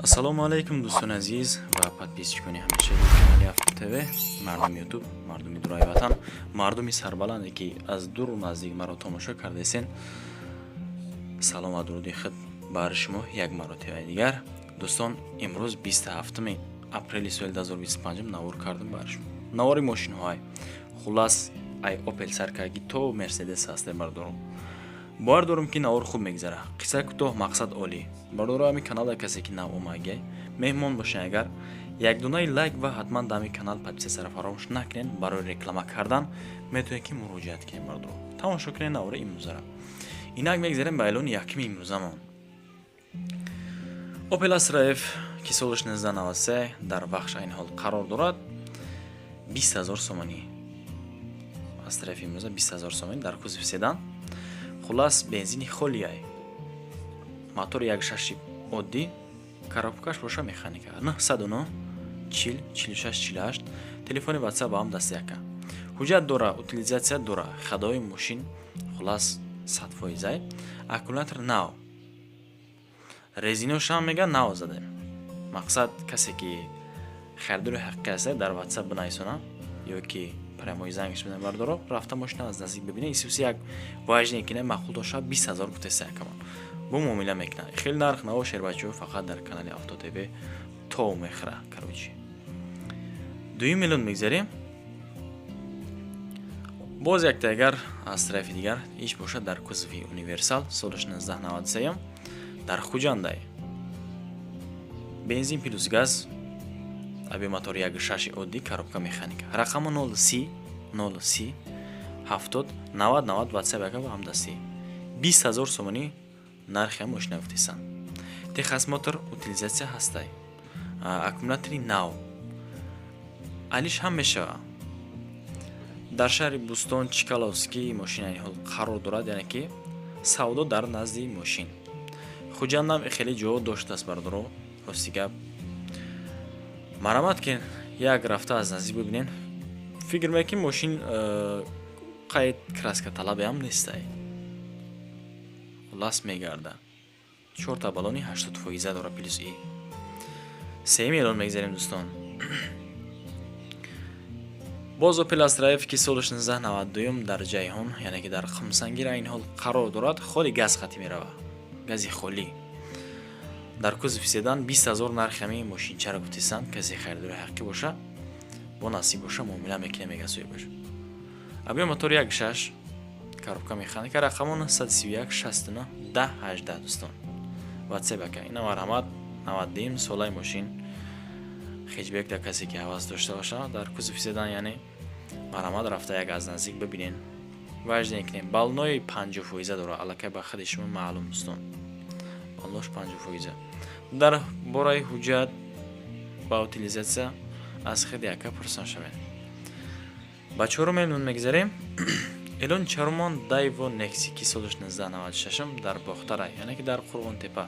ассалому алайкум дӯстони азиз ва подписчикони ҳамешаи канали Авто ТВ, мардуми ютуб, мардуми дураи ватан, мардуми сарбаланде ки аз дуру наздик маро тамошо кардесен. Салом ва дуруди худ бар шумо як маротибаи дигар. Дӯстон, имрӯз 27 апрели соли 2025 навор кардам бар шумо. Навори мошинҳои хулас ай Opel саркаги то Mercedes ҳаст бардорум. باور دارم که نوار خوب میگذره. قصه کوتاه مقصد عالی. برای همین کانال کسی که نو اومده مهمان باشین، اگر یک دونه لایک و حتما دامی کانال پادپیس را فراموش نکنین. برای رکلام کردن میتونید که مراجعه کنین. بردارم تماشا کنین نوار امروز را. اینک میگذریم به اعلان یکمی امروزمان. Opel Astra F که سالش 1993 در بخش این حال قرار دارد 20000 سومانی. Astra F امروز 20000 سومانی در کوزه سدان. خلاص بنزینی خالیه. موتور 1.6 عادی، коробкаш باشه مکانیکا. 909 40 46 48 تلفن واتساپ هم دستیابی. حجت داره، утилизация داره، خدای ماشین خلاص 100%. اکولاتور نو. رزینوش هم میگه نو زده. مقصد کسی که خرید رو حقیقی است در واتساپ بنویسونه یا که прямо زنگش بدن بردارو رفته ماشین از نزدیک ببینه. ایسوسی یک واژنی که نه معقول داشته 20000 گوتسه کمان بو معامله میکنه. خیلی نرخ نواشر بچه‌ها فقط در کانال آفتو تیوی تو میخره کروچی 2 میلیون میگذاریم. باز یک تاگر از طرف دیگر ایش باشه در کوزوی یونیورسال سالش 1993 در خوجانده بنزین پلوس گاز ابی موتور 1.6 عادی коробка مکانیک. رقم 030 70 90 90 واتساپ با هم دستی 20000 سومانی نرخ ماشین گفتیسن. تخص موتور утилизация هسته. اکومولاتوری نو علیش هم میشه در شهر بوستون چیکالوفسکی ماشین این حال قرار دارد، یعنی که سودا در نزدی ماشین خوجاندم خیلی جو داشته است بردارو راستیگه مرامت کن یک رفته از نزدیک ببینین. فکر میکنم ماشین قاید کراسکا طلب هم نیسته. خلاص میگرده 4 تا بالونی 80% داره پلیس ای 3 میلیون میگذاریم دوستان. باز Opel Astra F که سالش 1992 در جیهان، یعنی که در خمسنگیر این حال قرار دارد، خالی گاز خطی میروه. گازی خالی در کوزه سدان 20000 نرخ می ماشین چرا گفتیسن. کسی خریدار حقیقی باشه با نصیب باشه معامله میکنه میگه سوی باشه. ابی موتور 1.6 коробка مکانیک. رقم 131 69 10 18 دوستان واتساپ که اینا مرحمت 90 سالای ماشین خیلی بیک تا کسی که حواس داشته باشه در کوزه سدان، یعنی مرحمت رفته یک از نزدیک ببینین. واژه کنیم بالنوی 50% داره علاقه به خود شما معلوم دوستان. بالنوش 50%. در برای حجت با утилизация از خود یکا پرسان شوید. با 4 میلیون میگذاریم. الان چرمان دایو نکسی که سالش 1996 در باختره، یعنی که در قرغون تپه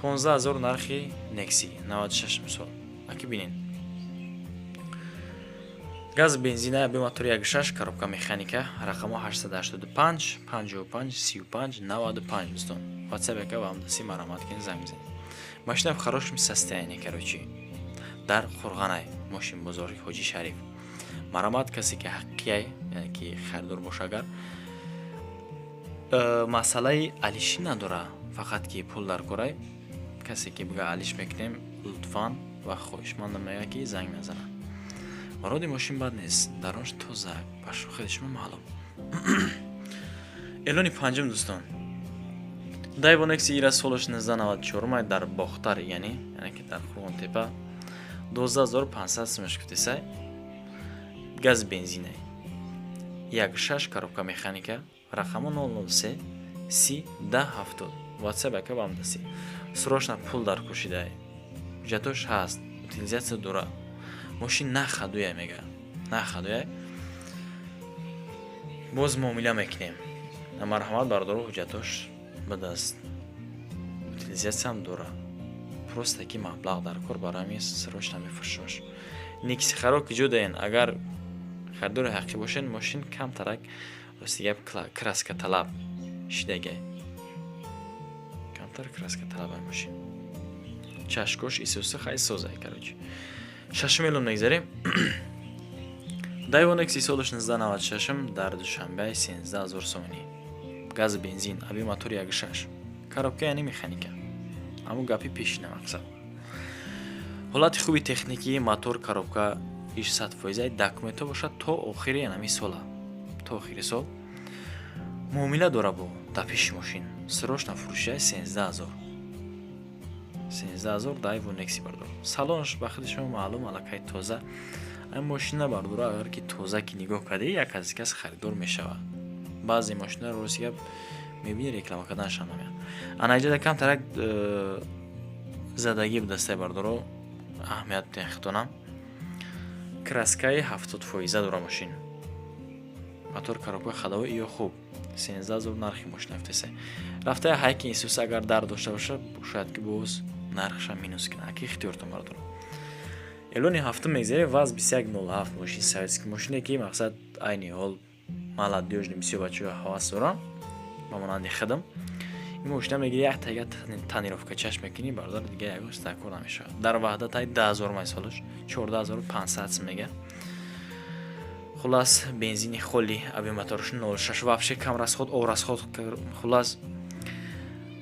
15000 نرخی نکسی 96 سال. اکی بینین گاز بنزینه به موتور 1.6 коробка مکانیک. رقم 885 55 35 95 دوستان واتساپ که با هم دستی مرامت کن زنگ بزنید. ماشین в хорошем состоянии короче در قرغانای ماشین بزرگ حاجی شریف. مرامت کسی که حقیقی، یعنی که خریدار باشه، اگر مسئله علیشی نداره فقط که پول در کاره، کسی که بگه علیش میکنیم لطفاً و خواهشمندم میگه که زنگ نزنه. ورودی ماشین بد نیست، درونش تازه باشه خودش معلوم. اعلان پنجم دوستان دایو نکسی ایرا سالش 1994 در باختر، یعنی که در قرغون تپه 12500 سومش گفتیسه. گاز بنزینه 1.6 коробка مکانیک. رقم 003 30 10 70 واتساپ که با هم دستی سروشنا پول در کشیده جاتوش هست. утилизация داره ماشین نخدویه میگه نخدویه باز معامله میکنیم. مرحمت بردارو حجتش بدست утилизация هم داره просто که مبلغ در کار برای سروشنا میفروشش. نیکسی خراب که جداین. اگر خریدار حقیقی باشین ماشین کم ترک راستیگه کراسکا طلب شدگه کمتر کراسکا طلب ماشین чашкош исоси хай созай короче 6 миллион мегзарем. Daivonex солиш 1996 дар душанбе 13000 сомонӣ. Газ бензин, аби мотор 1.6. Коробка яъни механика. Аммо гапи пешина мақсад. Ҳолати хуби техникии мотор, коробка иш 100% документҳо бошад то охири яъни сола. То охири сол муомила дора бо тапиши мошин. Срочна фурӯши 13000. 13000 Daivonex бардор. Салонш ба худи шумо маълум алакай тоза. Ин мошина бардор агар ки тоза ки нигоҳ кардӣ як аз кас харидор мешавад. Баъзе мошина рости гап мебини реклама карданашам намеяд. Анаҷада кам тарак задагӣ ба дастаи бардоро аҳамият тенхитонам. Краскаи 70% дора мошин. Мотор, коробка, ходовой ё хуб. 13000 нархи мошина ифтеса. Рафтаи хайки Исус агар дар дошта боша, шояд ки боз нархша минус кина. Аки ихтиёртон бардор. Элони ҳафтум мегзарем ВАЗ 2107 мошин советский мошине ки мақсад айни ҳол молодёжни бисёр бачаҳо ҳавас дорам ба монанди хидм. Ин мошина мегири як тага тонировка чашм мекунӣ бардор дига ягон стакор намешавад. Дар ваҳдатай 10000 май солаш 14500 сум мега. Хулас бензини холи аби моторш 06 вообще кам расход об расход хулас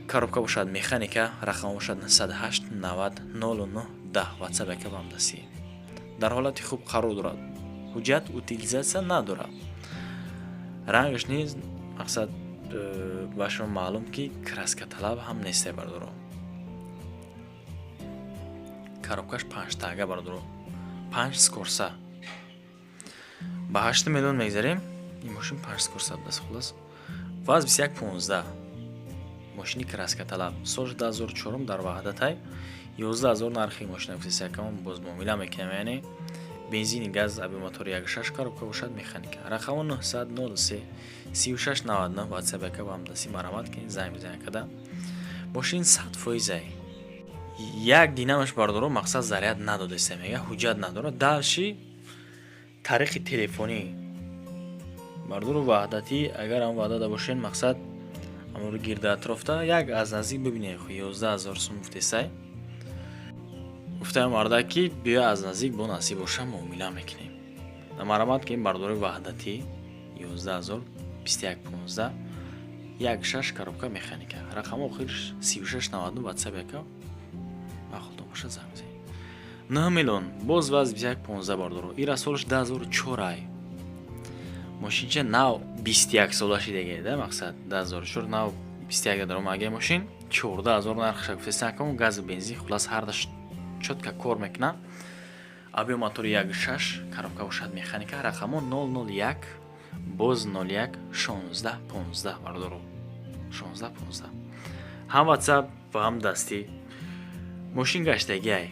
коробка бошад механика рақам бошад 108 90 09 10 WhatsApp яка вам даси. Дар ҳолати хуб қарор дорад. Ҳуҷҷат утилизатсия надорад. Рангаш низ мақсад ба шумо маълум ки краска талаб ҳам несте бардоро. Коробкаш 5 тага бардоро. 5 скорса. Ба 8 миллион мегзарем. Ин мошин 5 скорса даст хулас. ВАЗ 2115. Мошини краска талаб. Сол 2004 дар ваҳдатай 11000 нархи мошина фиса кам боз муомила мекунам яъне бензини газ аби мотор 1.6 коробка бошад механика. Рақам 900 03 36 99 WhatsApp яка вам даси марамат ки занг бизан када. Мошин 100% як динамаш бардоро мақсад заряд надодаста мега ҳуҷҷат надора далши тариқи телефонӣ бардоро ваҳдати агар ам ваҳдада бошен мақсад амро гирда атрофта як аз наздик бибинед 11000 сум фтесай гуфтам ардаки биё аз наздик бо насиб боша муомила мекунем. Марамат ки ин бардори ваҳдати 11000 2115 1.6 коробка механика. Рақам охирш 3699 WhatsApp яка ахултон боша занг бизанед. 9 миллион боз ВАЗ 2115 бардоро. Ира солш 2004 ай. Мошинча нав 21 солаши деге да мақсад 2004 нав 21 даром аге мошин 14000 нархша гуфтесан кам газ бензин хулас ҳардаш чотка кор мекуна. Аби мотор 1.6 коробка бошад механика. Рақамо 001 боз 01 16 15 бардоро. 16 15. Ҳам WhatsApp ва ҳам дастӣ. Мошин гаштаги ай.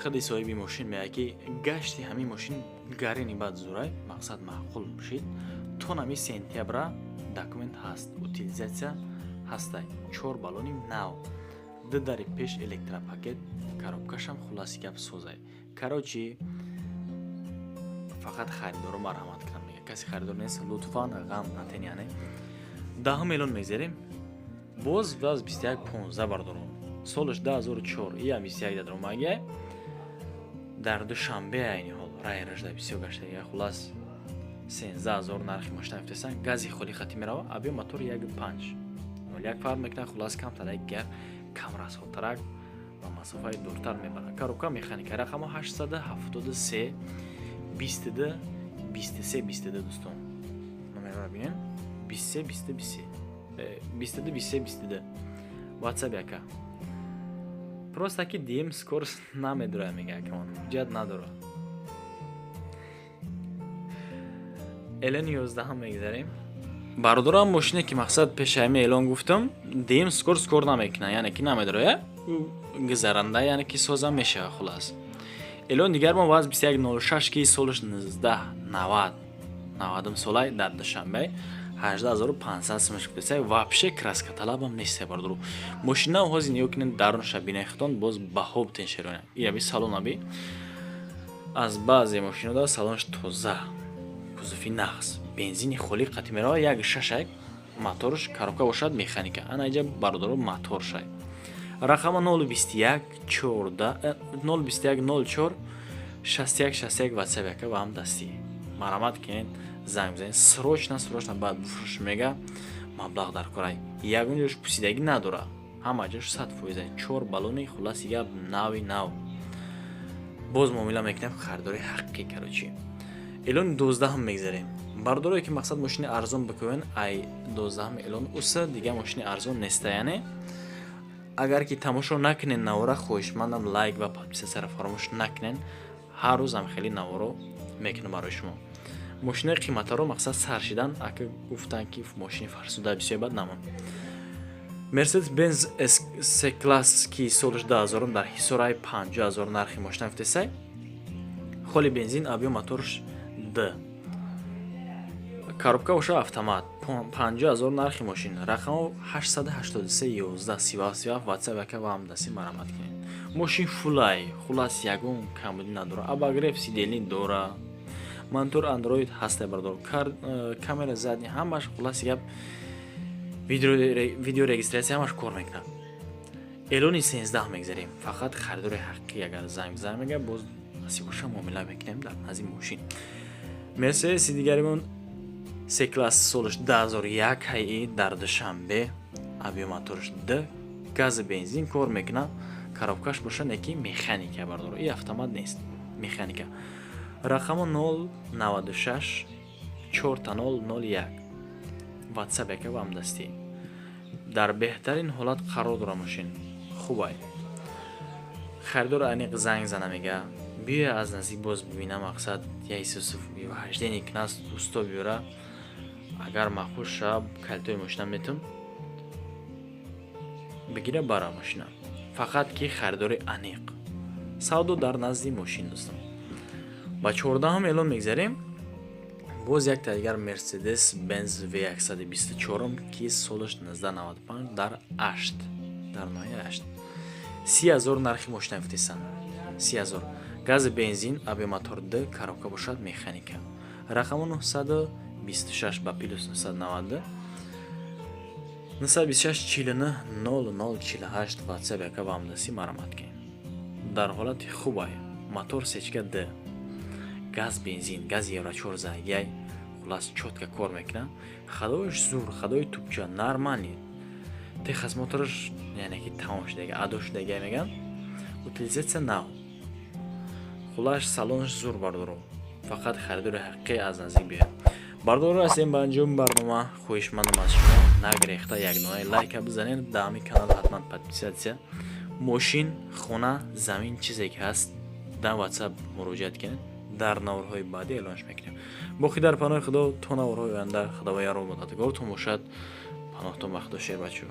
Худи соҳиби мошин меяд ки гашти ҳамин мошин гарини бад зурай мақсад маъқул бошид. То нами сентябра документ ҳаст. Утилизатсия ҳастай. 4 балони нав. Ду дари пеш электропакет коробкашам хуласи гап созай. Короче фақат харидоро марҳамат кунам мега. Каси харидор нест лутфан ғам натен яъне 10 миллион мегзарем. боз ВАЗ 2115 бардоро. Солаш 2004 ия 21 даром аге дар душанбе айни ҳол рай ражда бисёр гаштаги хулас 13000 нархи мошина ифтесан гази холи хати мерава аби мотор 1.5 01 фарқ мекунад хулас камтара гар кам расходтарак ва масофаи дуртар мебарад. Коробка механика. Рақамо 873 22 23 22 дӯстон. Номерро бинен 23 22 22 23 22 WhatsApp яка. Просто ки DM скорост намедора мега камон. Ҷад надора. Элен 11 ҳам мегзарем. Бардорам мошине ки мақсад пешами эълон гуфтам DM скорост кор намекуна яъне ки намедора я гузаранда яъне ки соза мешава хулас. Элон дигар мо ВАЗ 2106 ки солаш 1990 90 солай дар душанбе 18500 сумаш кутесай вообще краска талабам несте бардору. Мошина ҳози ниё кинен дарунша бинехтон боз баҳоб теншерона. Ия би салон аби аз баъзе мошинода салонш тоза. Кузуфи нағз. Бензини холи қати мерава 1.6 моторш коробка бошад механика. Ана иҷа бардоро мотор шай. рақама 021 14 021 04 61 61 ватсап яка ва ҳам дастӣ марамат кунед, занг бизанед, срочно баъд буфурӯш мега маблағ дар кора ягон ҷош пусидагӣ надора, ҳама ҷош 100%, 4 баллони хулас як нави нав. боз муомила мекунем харидори ҳаққӣ карочи. Эълони 12 мегзарем. Бардоре ки мақсад мошини арзон бикӯен, ай 12 эълон уса дига мошини арзон неста, яъне агар ки тамошо накунен навора, хоҳишмандам лайк ва подписатсияро фаромӯш накунен. ҳар рӯз амхели наворо мекунам барои шумо. мошинаи қиматаро мақсад сар шидан, ака гуфтан ки мошини фарсуда бисёр бад намон. Mercedes-Benz S-Class ки солиш 2000 дар ҳисораи 50000 нархи мошина фитесай. Холи бензин, авио моторш D. Коробка боша автомат 50000 нархи мошин. Рақамо 883 11 37 WhatsApp яка ва ҳам дасти марамат кунед. Мошин фулай, хулас ягон камбуди надора. Абагреф сидели дора. Монтор Android ҳаста бардор. Камера задни ҳамаш хулас гап видео регистрация ҳамаш кор мекунад. Эълони 13 мегзарем. Фақат харидори ҳаққӣ агар занг бизанем мега боз асибоша муомила мекунем дар назди мошин. Mercedes дигаримон C-Class солиш 2001 ҳайи дар Душанбе, авио моторш D, гази бензин кор мекунад. Коробкаш боша неки механика бардор. И автомат нест, механика. Рақамо 096 4001 WhatsApp яка ва ҳам дастӣ. Дар беҳтарин ҳолат қарор дора мошин. Хубай. Харидор аниқ занг зана мега биё аз наздик боз бибинам, мақсад я Исусов ваҳждени кнас усто биёра. Агар махуш шаб калитои мошина метум бигира бара мошина. Фақат ки харидори аниқ. Савдо дар назди мошин дӯстам. Ба 14 эълон мегзарем. боз як дигар Mercedes-Benz V124 ки солиш 1995 дар 8 дар ноҳияи 8 30000 нархи мошина фитесан. 30000 гази бензин, авио мотор D, коробка бошад механика. Рақамо 926 ба плюс 990 926 49 0048 WhatsApp яка ва ҳам дасти марамат кунед. дар ҳолати хубай. Мотор сечка D, газ бензин, газ евро 4 за яй хулас чотка кор мекунад. Хадоиш зур, хадои тупча нормальни. Техас моторш яъне ки тамом шудага, адо шудага меган. Утилизатсия нав. хулаш салонш зур бардоро. Фақат харидори ҳаққӣ аз наздик биёед. Бардор ҳастем ба анҷоми барнома. хоҳишмандам аз шумо нагрехта ягнонаи лайка бизанед, дар ҳамин канал ҳатман подписатсия. Мошин, хона, замин чизе ки ҳаст дар WhatsApp муроҷиат кунед. дар наворҳои баъдӣ эълонш мекунем. Боқӣ дар паноҳи худо то наворҳои оянда. Худованд яро мададгортон бошад. паноҳтон ба худо шер бачо.